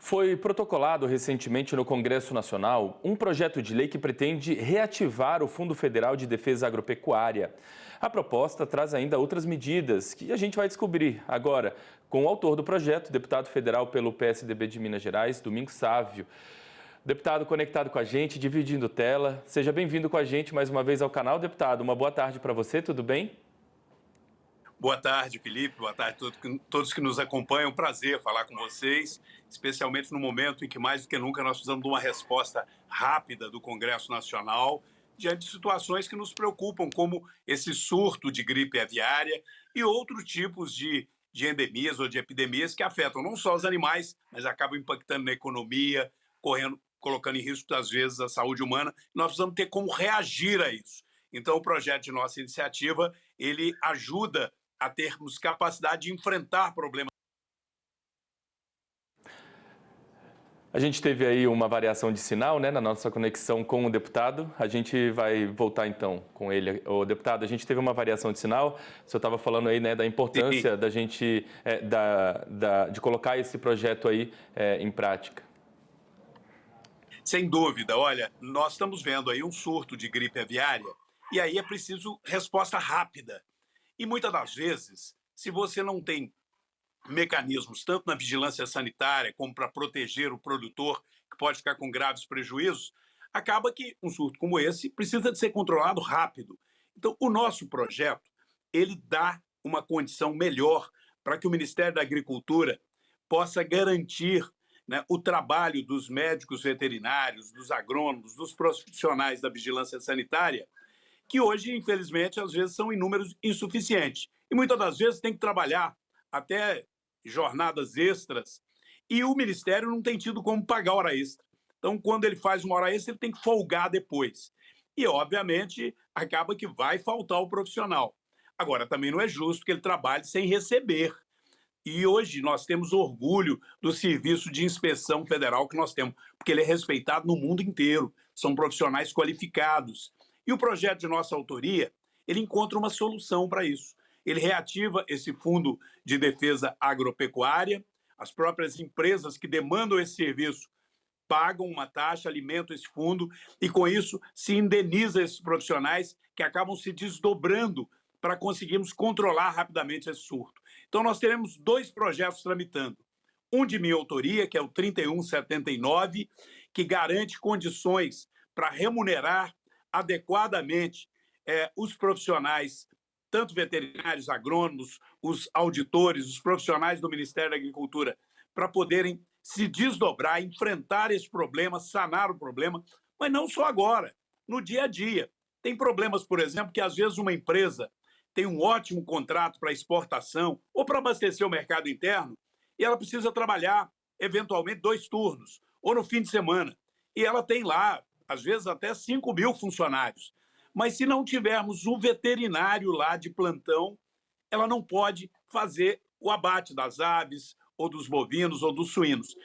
Foi protocolado recentemente no Congresso Nacional um projeto de lei que pretende reativar o Fundo Federal de Defesa Agropecuária. A proposta traz ainda outras medidas que a gente vai descobrir agora com o autor do projeto, deputado federal pelo PSDB de Minas Gerais, Domingos Sávio. Deputado conectado com a gente, dividindo tela. Seja bem-vindo com a gente mais uma vez ao canal, deputado. Uma boa tarde para você, tudo bem? Boa tarde, Felipe. Boa tarde a todos que nos acompanham. Prazer falar com vocês, especialmente no momento em que, mais do que nunca, nós precisamos de uma resposta rápida do Congresso Nacional diante de situações que nos preocupam, como esse surto de gripe aviária e outros tipos de endemias ou de epidemias que afetam não só os animais, mas acabam impactando na economia, colocando em risco, às vezes, a saúde humana. Nós precisamos ter como reagir a isso. Então, o projeto de nossa iniciativa, ele ajuda a termos capacidade de enfrentar problemas. A gente teve aí uma variação de sinal, né, na nossa conexão com o deputado. A gente vai voltar então com ele. O deputado, a gente teve uma variação de sinal. O senhor estava falando aí, né, da importância da gente de colocar esse projeto aí em prática. Sem dúvida. Olha, nós estamos vendo aí um surto de gripe aviária e aí é preciso resposta rápida. E muitas das vezes, se você não tem mecanismos, tanto na vigilância sanitária como para proteger o produtor, que pode ficar com graves prejuízos, acaba que um surto como esse precisa de ser controlado rápido. Então, o nosso projeto, ele dá uma condição melhor para que o Ministério da Agricultura possa garantir, né, o trabalho dos médicos veterinários, dos agrônomos, dos profissionais da vigilância sanitária, que hoje, infelizmente, às vezes são em números insuficientes. E muitas das vezes tem que trabalhar até jornadas extras e o Ministério não tem tido como pagar hora extra. Então, quando ele faz uma hora extra, ele tem que folgar depois. E, obviamente, acaba que vai faltar o profissional. Agora, também não é justo que ele trabalhe sem receber. E hoje nós temos orgulho do Serviço de Inspeção Federal que nós temos, porque ele é respeitado no mundo inteiro. São profissionais qualificados. E o projeto de nossa autoria, ele encontra uma solução para isso. Ele reativa esse Fundo de Defesa Agropecuária, as próprias empresas que demandam esse serviço pagam uma taxa, alimentam esse fundo e, com isso, se indeniza esses profissionais que acabam se desdobrando para conseguirmos controlar rapidamente esse surto. Então, nós teremos dois projetos tramitando. Um de minha autoria, que é o 3179, que garante condições para remunerar adequadamente os profissionais, tanto veterinários, agrônomos, os auditores, os profissionais do Ministério da Agricultura, para poderem se desdobrar, enfrentar esse problema, sanar o problema, mas não só agora, no dia a dia. Tem problemas, por exemplo, que às vezes uma empresa tem um ótimo contrato para exportação ou para abastecer o mercado interno e ela precisa trabalhar, eventualmente, 2 turnos ou no fim de semana. E ela tem lá, às vezes, até 5.000 funcionários. Mas se não tivermos um veterinário lá de plantão, ela não pode fazer o abate das aves, ou dos bovinos, ou dos suínos.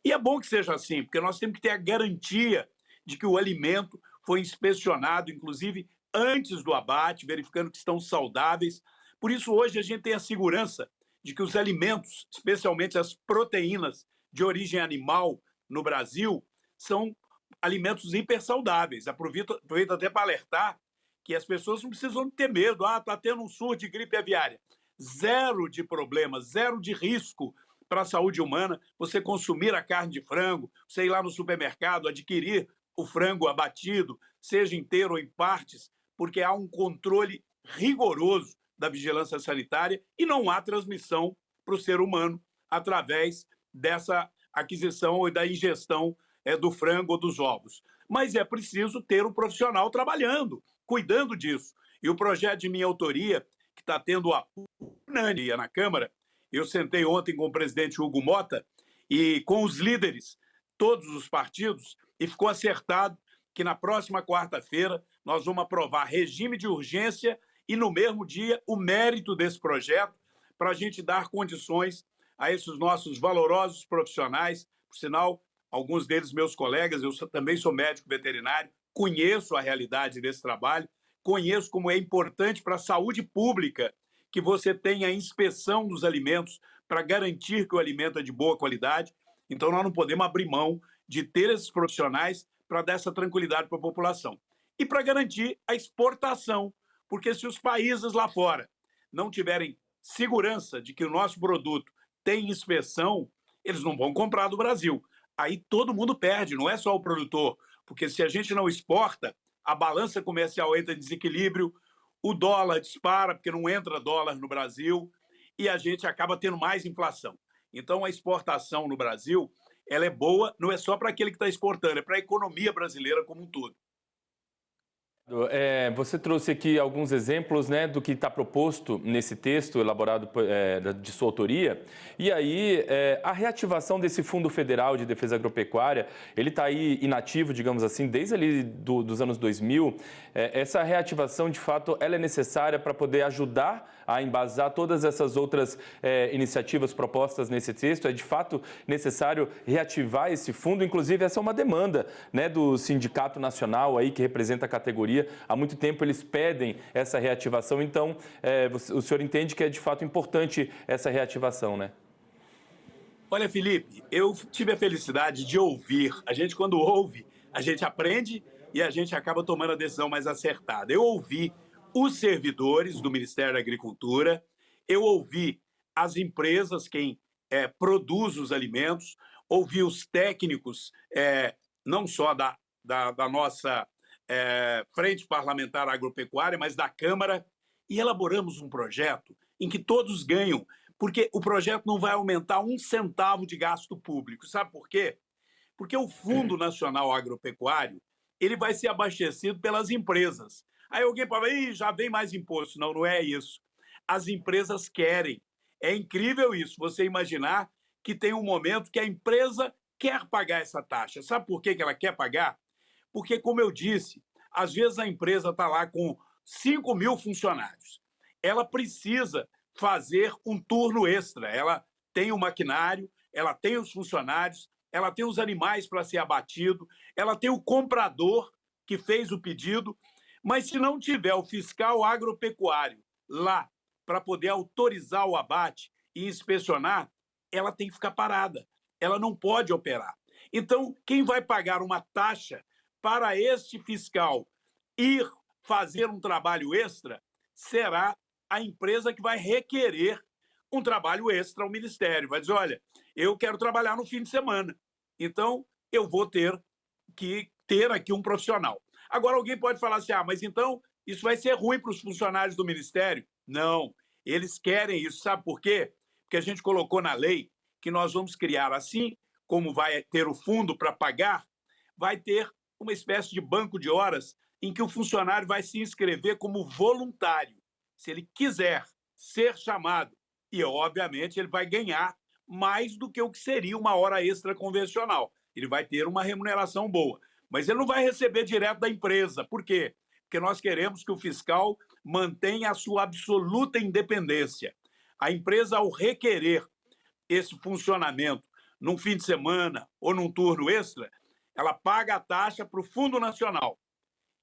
E é bom que seja assim, porque nós temos que ter a garantia de que o alimento foi inspecionado, inclusive antes do abate, verificando que estão saudáveis. Por isso, hoje, a gente tem a segurança de que os alimentos, especialmente as proteínas de origem animal no Brasil, são alimentos hipersaudáveis. Aproveito até para alertar que as pessoas não precisam ter medo. Está tendo um surto de gripe aviária. Zero de problema, zero de risco para a saúde humana você consumir a carne de frango, você ir lá no supermercado, adquirir o frango abatido, seja inteiro ou em partes, porque há um controle rigoroso da vigilância sanitária e não há transmissão para o ser humano através dessa aquisição e da ingestão do frango ou dos ovos. Mas é preciso ter um profissional trabalhando, cuidando disso. E o projeto de minha autoria, que está tendo apoio unânime na Câmara, eu sentei ontem com o presidente Hugo Mota e com os líderes, todos os partidos, e ficou acertado que na próxima quarta-feira nós vamos aprovar regime de urgência e, no mesmo dia, o mérito desse projeto para a gente dar condições a esses nossos valorosos profissionais. Por sinal, alguns deles meus colegas, eu também sou médico veterinário, conheço a realidade desse trabalho, conheço como é importante para a saúde pública que você tenha a inspeção dos alimentos para garantir que o alimento é de boa qualidade. Então, nós não podemos abrir mão de ter esses profissionais para dar essa tranquilidade para a população. E para garantir a exportação, porque se os países lá fora não tiverem segurança de que o nosso produto tem inspeção, eles não vão comprar do Brasil. Aí todo mundo perde, não é só o produtor, porque se a gente não exporta, a balança comercial entra em desequilíbrio, o dólar dispara, porque não entra dólar no Brasil, e a gente acaba tendo mais inflação. Então, a exportação no Brasil, ela é boa, não é só para aquele que está exportando, é para a economia brasileira como um todo. Você trouxe aqui alguns exemplos, né, do que está proposto nesse texto elaborado de sua autoria. E aí, a reativação desse Fundo Federal de Defesa Agropecuária, ele está aí inativo, digamos assim, desde ali dos anos 2000. Essa reativação, de fato, ela é necessária para poder ajudar a embasar todas essas outras iniciativas propostas nesse texto. É, de fato, necessário reativar esse fundo. Inclusive, essa é uma demanda, né, do Sindicato Nacional, aí, que representa a categoria. Há muito tempo eles pedem essa reativação, então o senhor entende que é de fato importante essa reativação, né? Olha, Felipe, eu tive a felicidade de ouvir. A gente, quando ouve, a gente aprende e a gente acaba tomando a decisão mais acertada. Eu ouvi os servidores do Ministério da Agricultura, eu ouvi as empresas, quem produz os alimentos, ouvi os técnicos, não só da nossa Frente Parlamentar Agropecuária, mas da Câmara, e elaboramos um projeto em que todos ganham, porque o projeto não vai aumentar um centavo de gasto público. Sabe por quê? Porque o Fundo Nacional Agropecuário ele vai ser abastecido pelas empresas. Aí alguém fala, já vem mais imposto. Não, não é isso. As empresas querem. É incrível isso, você imaginar que tem um momento que a empresa quer pagar essa taxa. Sabe por que ela quer pagar? Porque, como eu disse, às vezes a empresa está lá com 5 mil funcionários. Ela precisa fazer um turno extra. Ela tem o maquinário, ela tem os funcionários, ela tem os animais para ser abatido, ela tem o comprador que fez o pedido, mas se não tiver o fiscal agropecuário lá para poder autorizar o abate e inspecionar, ela tem que ficar parada. Ela não pode operar. Então, quem vai pagar uma taxa para este fiscal ir fazer um trabalho extra será a empresa que vai requerer um trabalho extra ao Ministério. Vai dizer, olha, eu quero trabalhar no fim de semana, então eu vou ter que ter aqui um profissional. Agora alguém pode falar assim, mas então isso vai ser ruim para os funcionários do Ministério? Não, eles querem isso. Sabe por quê? Porque a gente colocou na lei que nós vamos criar, assim como vai ter o fundo para pagar, vai ter uma espécie de banco de horas em que o funcionário vai se inscrever como voluntário. Se ele quiser ser chamado, e obviamente ele vai ganhar mais do que o que seria uma hora extra convencional. Ele vai ter uma remuneração boa, mas ele não vai receber direto da empresa. Por quê? Porque nós queremos que o fiscal mantenha a sua absoluta independência. A empresa, ao requerer esse funcionamento num fim de semana ou num turno extra, ela paga a taxa para o Fundo Nacional.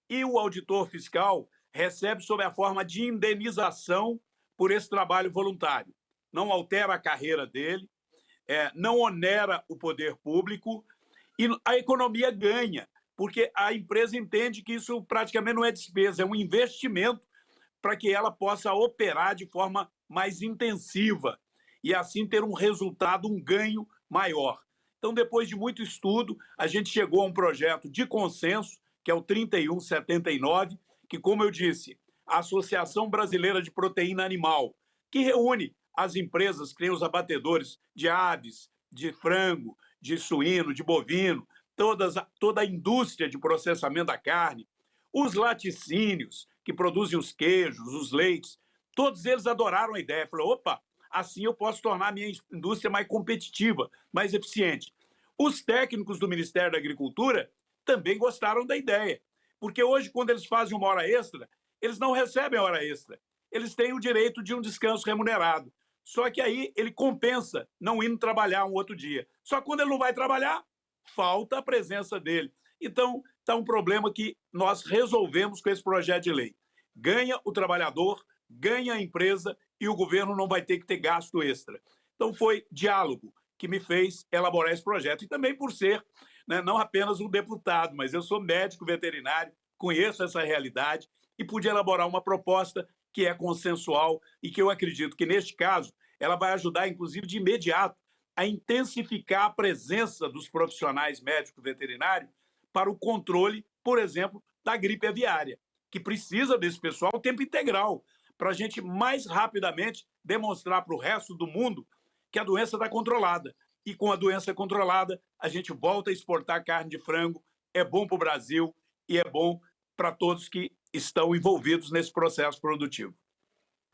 E o auditor fiscal recebe sob a forma de indenização por esse trabalho voluntário. Não altera a carreira dele, não onera o poder público e a economia ganha, porque a empresa entende que isso praticamente não é despesa, é um investimento para que ela possa operar de forma mais intensiva e assim ter um resultado, um ganho maior. Então, depois de muito estudo, a gente chegou a um projeto de consenso, que é o 3179, que, como eu disse, a Associação Brasileira de Proteína Animal, que reúne as empresas que têm os abatedores de aves, de frango, de suíno, de bovino, toda a indústria de processamento da carne, os laticínios, que produzem os queijos, os leites, todos eles adoraram a ideia. Falaram, opa, assim eu posso tornar a minha indústria mais competitiva, mais eficiente. Os técnicos do Ministério da Agricultura também gostaram da ideia, porque hoje, quando eles fazem uma hora extra, eles não recebem a hora extra. Eles têm o direito de um descanso remunerado. Só que aí ele compensa não indo trabalhar um outro dia. Só que quando ele não vai trabalhar, falta a presença dele. Então, está um problema que nós resolvemos com esse projeto de lei. Ganha o trabalhador, ganha a empresa e o governo não vai ter que ter gasto extra. Então, foi diálogo que me fez elaborar esse projeto. E também por ser, né, não apenas um deputado, mas eu sou médico veterinário, conheço essa realidade e pude elaborar uma proposta que é consensual e que eu acredito que, neste caso, ela vai ajudar, inclusive, de imediato, a intensificar a presença dos profissionais médicos veterinários para o controle, por exemplo, da gripe aviária, que precisa desse pessoal o tempo integral, para a gente mais rapidamente demonstrar para o resto do mundo que a doença está controlada. E com a doença controlada, a gente volta a exportar carne de frango, é bom para o Brasil e é bom para todos que estão envolvidos nesse processo produtivo.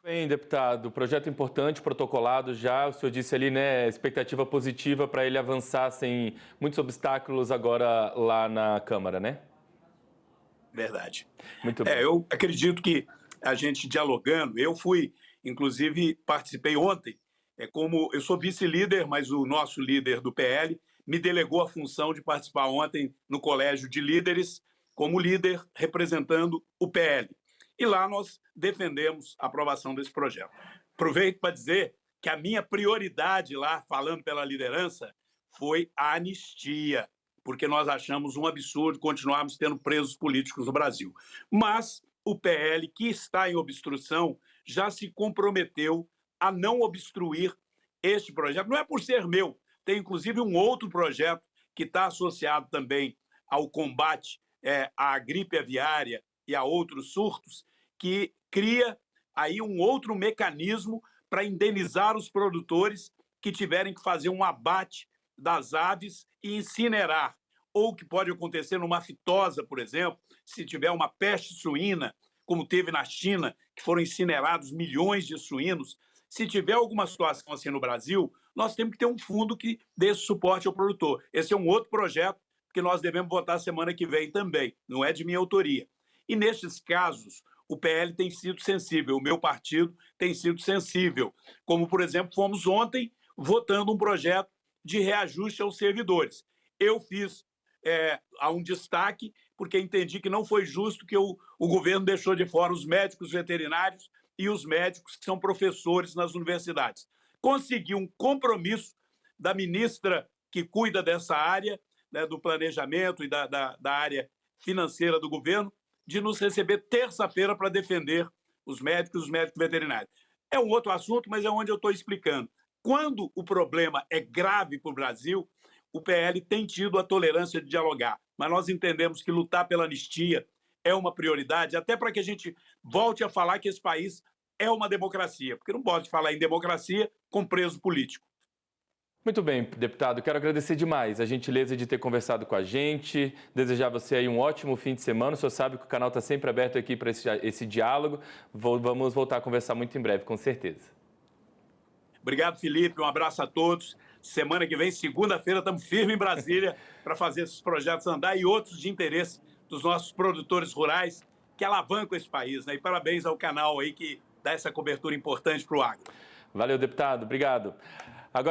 Bem, deputado, projeto importante, protocolado já, o senhor disse ali, né, expectativa positiva para ele avançar sem muitos obstáculos agora lá na Câmara, né? Verdade. Muito bem. Eu acredito que a gente dialogando, eu fui, inclusive, participei ontem, como eu sou vice-líder, mas o nosso líder do PL me delegou a função de participar ontem no Colégio de Líderes, como líder representando o PL. E lá nós defendemos a aprovação desse projeto. Aproveito para dizer que a minha prioridade lá, falando pela liderança, foi a anistia, porque nós achamos um absurdo continuarmos tendo presos políticos no Brasil. Mas o PL, que está em obstrução, já se comprometeu a não obstruir este projeto. Não é por ser meu, tem inclusive um outro projeto que está associado também ao combate à gripe aviária e a outros surtos, que cria aí um outro mecanismo para indenizar os produtores que tiverem que fazer um abate das aves e incinerar. Ou que pode acontecer numa aftosa, por exemplo, se tiver uma peste suína, como teve na China, que foram incinerados milhões de suínos. Se tiver alguma situação assim no Brasil, nós temos que ter um fundo que dê esse suporte ao produtor. Esse é um outro projeto que nós devemos votar semana que vem também, não é de minha autoria. E nesses casos, o PL tem sido sensível, o meu partido tem sido sensível. Como, por exemplo, fomos ontem votando um projeto de reajuste aos servidores. Eu fiz há um destaque, porque entendi que não foi justo que o governo deixou de fora os médicos veterinários e os médicos que são professores nas universidades. Consegui um compromisso da ministra que cuida dessa área, né, do planejamento e da área financeira do governo, de nos receber terça-feira para defender os médicos e os médicos veterinários. É um outro assunto, mas é onde eu estou explicando. Quando o problema é grave para o Brasil, o PL tem tido a tolerância de dialogar, mas nós entendemos que lutar pela anistia é uma prioridade, até para que a gente volte a falar que esse país é uma democracia, porque não pode falar em democracia com preso político. Muito bem, deputado, quero agradecer demais a gentileza de ter conversado com a gente, desejar a você aí um ótimo fim de semana. O senhor sabe que o canal está sempre aberto aqui para esse diálogo. Vamos voltar a conversar muito em breve, com certeza. Obrigado, Felipe, um abraço a todos. Semana que vem, segunda-feira, estamos firmes em Brasília para fazer esses projetos andar e outros de interesse dos nossos produtores rurais que alavancam esse país, né? E parabéns ao canal aí que dá essa cobertura importante para o agro. Valeu, deputado. Obrigado. Agora